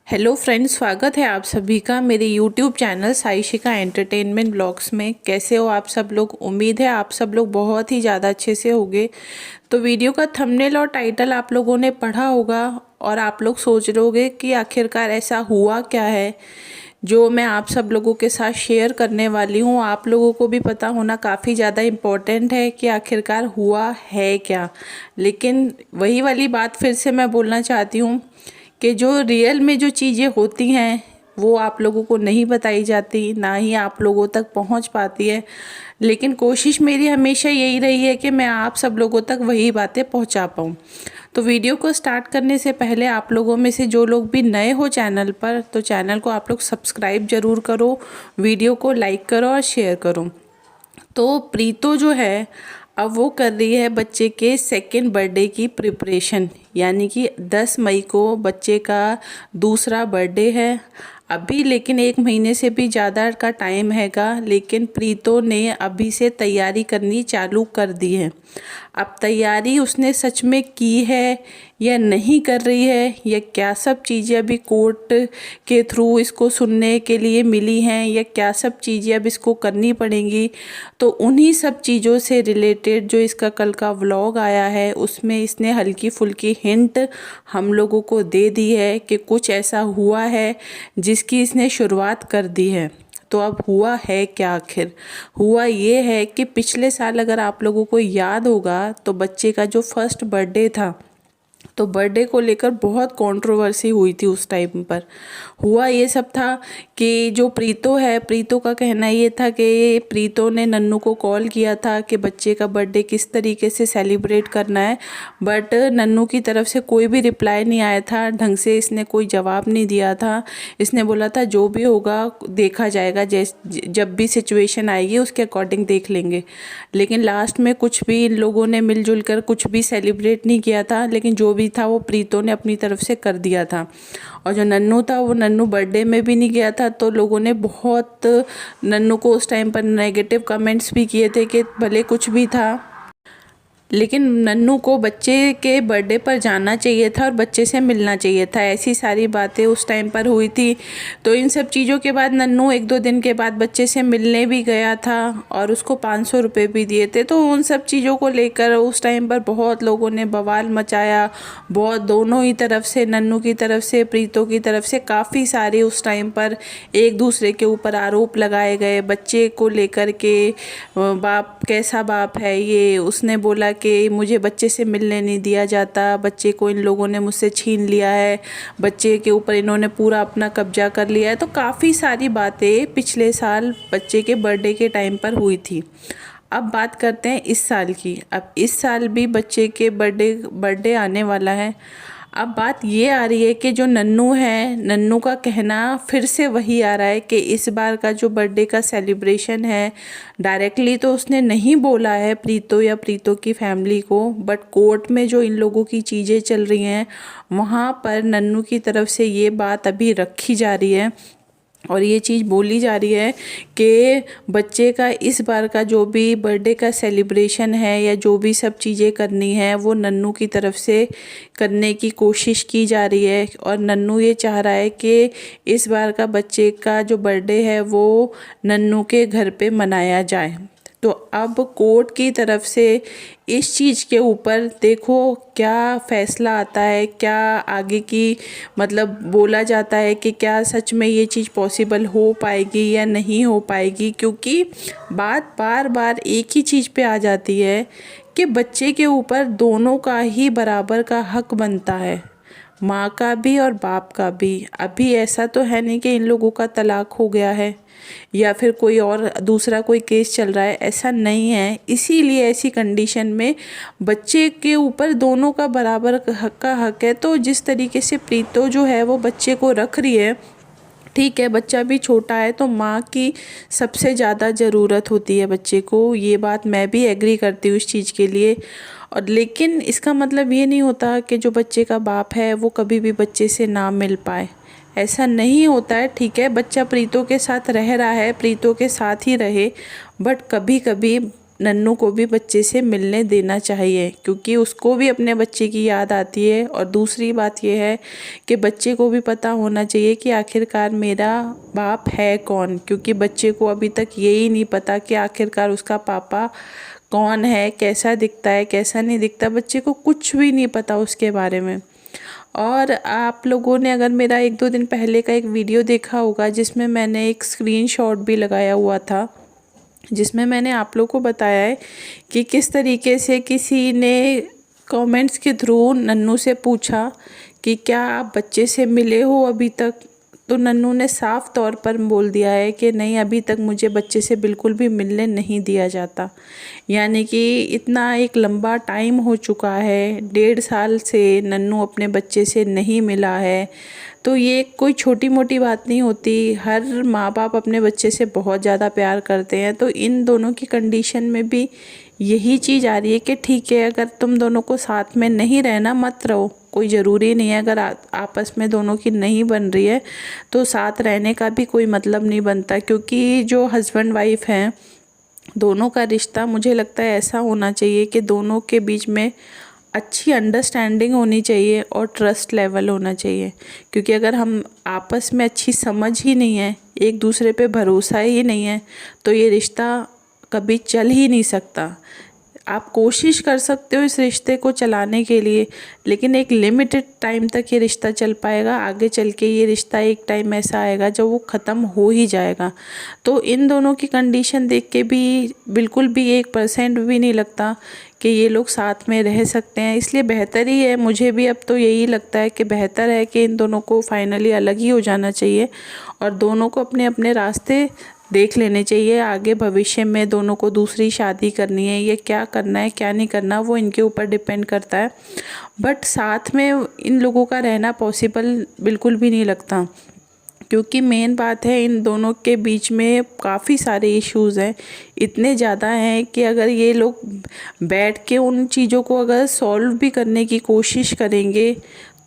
Hello friends, स्वागत है आप सभी का मेरे यूट्यूब चैनल साइशिका एंटरटेनमेंट ब्लॉग्स में। कैसे हो आप सब लोग? उम्मीद है आप सब लोग बहुत ही ज़्यादा अच्छे से होंगे। तो वीडियो का थंबनेल और टाइटल आप लोगों ने पढ़ा होगा और आप लोग सोच रहे होंगे कि आखिरकार ऐसा हुआ क्या है जो मैं आप सब लोगों के साथ शेयर करने वाली हूँ। आप लोगों को भी पता होना काफ़ी ज़्यादा इम्पोर्टेंट है कि आखिरकार हुआ है क्या। लेकिन वही वाली बात फिर से मैं बोलना चाहती हूँ कि जो रियल में जो चीज़ें होती हैं वो आप लोगों को नहीं बताई जाती, ना ही आप लोगों तक पहुंच पाती है। लेकिन कोशिश मेरी हमेशा यही रही है कि मैं आप सब लोगों तक वही बातें पहुंचा पाऊँ। तो वीडियो को स्टार्ट करने से पहले आप लोगों में से जो लोग भी नए हो चैनल पर, तो चैनल को आप लोग सब्सक्राइब ज़रूर करो, वीडियो को लाइक करो और शेयर करो। तो प्रीतो जो है अब वो कर रही है बच्चे के सेकेंड बर्थडे की प्रिपरेशन, यानी कि 10 मई को बच्चे का दूसरा बर्थडे है अभी। लेकिन 1 महीने से भी ज़्यादा का टाइम हैगा, लेकिन प्रीतो ने अभी से तैयारी करनी चालू कर दी है। अब तैयारी उसने सच में की है या नहीं कर रही है, या क्या सब चीज़ें अभी कोर्ट के थ्रू इसको सुनने के लिए मिली हैं, या क्या सब चीज़ें अब इसको करनी पड़ेंगी, तो उन्हीं सब चीज़ों से रिलेटेड जो इसका कल का व्लॉग आया है उसमें इसने हल्की फुल्की हिंट हम लोगों को दे दी है कि कुछ ऐसा हुआ है जिसकी इसने शुरुआत कर दी है। तो अब हुआ है क्या? आखिर हुआ ये है कि पिछले साल अगर आप लोगों को याद होगा तो बच्चे का जो फर्स्ट बर्थडे था, तो बर्थडे को लेकर बहुत कंट्रोवर्सी हुई थी। उस टाइम पर हुआ ये सब था कि जो प्रीतो है, प्रीतो का कहना ये था कि प्रीतो ने नन्नू को कॉल किया था कि बच्चे का बर्थडे किस तरीके से सेलिब्रेट करना है, बट नन्नू की तरफ से कोई भी रिप्लाई नहीं आया था, ढंग से इसने कोई जवाब नहीं दिया था। इसने बोला था जो भी होगा देखा जाएगा, जब भी सिचुएशन आएगी उसके अकॉर्डिंग देख लेंगे। लेकिन लास्ट में कुछ भी इन लोगों ने मिलजुल कर कुछ भी सेलिब्रेट नहीं किया था, लेकिन जो भी था वो प्रीतो ने अपनी तरफ से कर दिया था। और जो नन्नू था वो नन्नू बर्थडे में भी नहीं गया था, तो लोगों ने बहुत नन्नू को उस टाइम पर नेगेटिव कमेंट्स भी किए थे कि भले कुछ भी था लेकिन नन्नू को बच्चे के बर्थडे पर जाना चाहिए था और बच्चे से मिलना चाहिए था। ऐसी सारी बातें उस टाइम पर हुई थी। तो इन सब चीज़ों के बाद नन्नू 1-2 दिन के बाद बच्चे से मिलने भी गया था और उसको 500 रुपये भी दिए थे। तो उन सब चीज़ों को लेकर उस टाइम पर बहुत लोगों ने बवाल मचाया। बहुत दोनों ही तरफ से, नन्नू की तरफ से, प्रीतो की तरफ से काफ़ी सारे उस टाइम पर एक दूसरे के ऊपर आरोप लगाए गए बच्चे को लेकर के। बाप कैसा बाप है ये, उसने बोला कि मुझे बच्चे से मिलने नहीं दिया जाता, बच्चे को इन लोगों ने मुझसे छीन लिया है, बच्चे के ऊपर इन्होंने पूरा अपना कब्जा कर लिया है। तो काफ़ी सारी बातें पिछले साल बच्चे के बर्थडे के टाइम पर हुई थी। अब बात करते हैं इस साल की। अब इस साल भी बच्चे के बर्थडे आने वाला है। अब बात ये आ रही है कि जो नन्नू है, नन्नू का कहना फिर से वही आ रहा है कि इस बार का जो बर्थडे का सेलिब्रेशन है, डायरेक्टली तो उसने नहीं बोला है प्रीतो या प्रीतो की फैमिली को, बट कोर्ट में जो इन लोगों की चीज़ें चल रही हैं वहाँ पर नन्नू की तरफ से ये बात अभी रखी जा रही है और ये चीज़ बोली जा रही है कि बच्चे का इस बार का जो भी बर्थडे का सेलिब्रेशन है या जो भी सब चीज़ें करनी है वो नन्नू की तरफ से करने की कोशिश की जा रही है। और नन्नू ये चाह रहा है कि इस बार का बच्चे का जो बर्थडे है वो नन्नू के घर पे मनाया जाए। तो अब कोर्ट की तरफ से इस चीज़ के ऊपर देखो क्या फ़ैसला आता है, क्या आगे की मतलब बोला जाता है कि क्या सच में ये चीज़ पॉसिबल हो पाएगी या नहीं हो पाएगी। क्योंकि बात बार बार एक ही चीज़ पे आ जाती है कि बच्चे के ऊपर दोनों का ही बराबर का हक बनता है, माँ का भी और बाप का भी। अभी ऐसा तो है नहीं कि इन लोगों का तलाक हो गया है या फिर कोई और दूसरा कोई केस चल रहा है, ऐसा नहीं है। इसीलिए ऐसी कंडीशन में बच्चे के ऊपर दोनों का बराबर का हक है। तो जिस तरीके से प्रीतो जो है वो बच्चे को रख रही है, ठीक है, बच्चा भी छोटा है तो माँ की सबसे ज़्यादा ज़रूरत होती है बच्चे को, ये बात मैं भी एग्री करती हूँ इस चीज़ के लिए। और लेकिन इसका मतलब ये नहीं होता कि जो बच्चे का बाप है वो कभी भी बच्चे से ना मिल पाए, ऐसा नहीं होता है। ठीक है, बच्चा प्रीतो के साथ रह रहा है, प्रीतो के साथ ही रहे, बट कभी कभी नन्नू को भी बच्चे से मिलने देना चाहिए, क्योंकि उसको भी अपने बच्चे की याद आती है। और दूसरी बात यह है कि बच्चे को भी पता होना चाहिए कि आखिरकार मेरा बाप है कौन, क्योंकि बच्चे को अभी तक यही नहीं पता कि आखिरकार उसका पापा कौन है, कैसा दिखता है, कैसा नहीं दिखता। बच्चे को कुछ भी नहीं पता उसके बारे में। और आप लोगों ने अगर मेरा 1-2 दिन पहले का एक वीडियो देखा होगा, जिसमें मैंने एक स्क्रीनशॉट भी लगाया हुआ था, जिसमें मैंने आप लोगों को बताया है कि किस तरीके से किसी ने कमेंट्स के थ्रू नन्नू से पूछा कि क्या आप बच्चे से मिले हो अभी तक। तो नन्नू ने साफ तौर पर बोल दिया है कि नहीं, अभी तक मुझे बच्चे से बिल्कुल भी मिलने नहीं दिया जाता। यानी कि इतना एक लंबा टाइम हो चुका है, 1.5 साल से नन्नू अपने बच्चे से नहीं मिला है। तो ये कोई छोटी मोटी बात नहीं होती। हर माँ बाप अपने बच्चे से बहुत ज़्यादा प्यार करते हैं। तो इन दोनों की कंडीशन में भी यही चीज़ आ रही है कि ठीक है, अगर तुम दोनों को साथ में नहीं रहना, मत रहो। कोई ज़रूरी नहीं है, अगर आपस में दोनों की नहीं बन रही है तो साथ रहने का भी कोई मतलब नहीं बनता। क्योंकि जो हस्बैंड वाइफ हैं, दोनों का रिश्ता मुझे लगता है ऐसा होना चाहिए कि दोनों के बीच में अच्छी अंडरस्टैंडिंग होनी चाहिए और ट्रस्ट लेवल होना चाहिए। क्योंकि अगर हम आपस में अच्छी समझ ही नहीं है, एक दूसरे पे भरोसा ही नहीं है, तो ये रिश्ता कभी चल ही नहीं सकता। आप कोशिश कर सकते हो इस रिश्ते को चलाने के लिए, लेकिन एक लिमिटेड टाइम तक ये रिश्ता चल पाएगा। आगे चल के ये रिश्ता एक टाइम ऐसा आएगा जब वो ख़त्म हो ही जाएगा। तो इन दोनों की कंडीशन देख के भी बिल्कुल भी 1% भी नहीं लगता कि ये लोग साथ में रह सकते हैं। इसलिए बेहतर ही है, मुझे भी अब तो यही लगता है कि बेहतर है कि इन दोनों को फाइनली अलग ही हो जाना चाहिए और दोनों को अपने अपने रास्ते देख लेने चाहिए। आगे भविष्य में दोनों को दूसरी शादी करनी है, ये क्या करना है क्या नहीं करना, वो इनके ऊपर डिपेंड करता है। बट साथ में इन लोगों का रहना पॉसिबल बिल्कुल भी नहीं लगता, क्योंकि मेन बात है इन दोनों के बीच में काफ़ी सारे इश्यूज़ हैं। इतने ज़्यादा हैं कि अगर ये लोग बैठ के उन चीज़ों को अगर सॉल्व भी करने की कोशिश करेंगे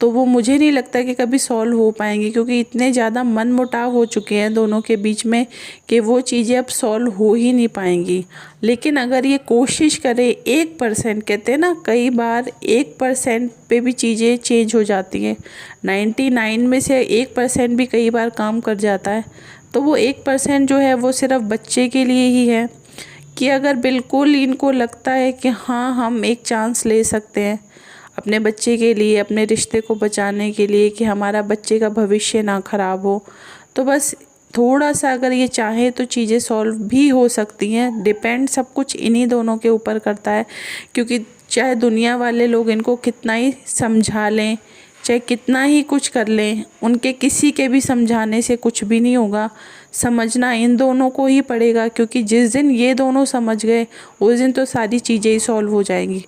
तो वो मुझे नहीं लगता कि कभी सॉल्व हो पाएंगे, क्योंकि इतने ज़्यादा मनमुटाव हो चुके हैं दोनों के बीच में कि वो चीज़ें अब सॉल्व हो ही नहीं पाएंगी। लेकिन अगर ये कोशिश करें, 1%, कहते हैं ना, कई बार 1% पे भी चीज़ें चेंज हो जाती हैं। 99 में से 1% भी कई बार काम कर जाता है। तो वो 1% जो है वो सिर्फ बच्चे के लिए ही है कि अगर बिल्कुल इनको लगता है कि हाँ, हम एक चांस ले सकते हैं अपने बच्चे के लिए, अपने रिश्ते को बचाने के लिए, कि हमारा बच्चे का भविष्य ना ख़राब हो, तो बस थोड़ा सा अगर ये चाहे तो चीज़ें सॉल्व भी हो सकती हैं। डिपेंड सब कुछ इन्हीं दोनों के ऊपर करता है। क्योंकि चाहे दुनिया वाले लोग इनको कितना ही समझा लें, चाहे कितना ही कुछ कर लें, उनके किसी के भी समझाने से कुछ भी नहीं होगा। समझना इन दोनों को ही पड़ेगा, क्योंकि जिस दिन ये दोनों समझ गए उस दिन तो सारी चीज़ें ही सॉल्व हो जाएंगी।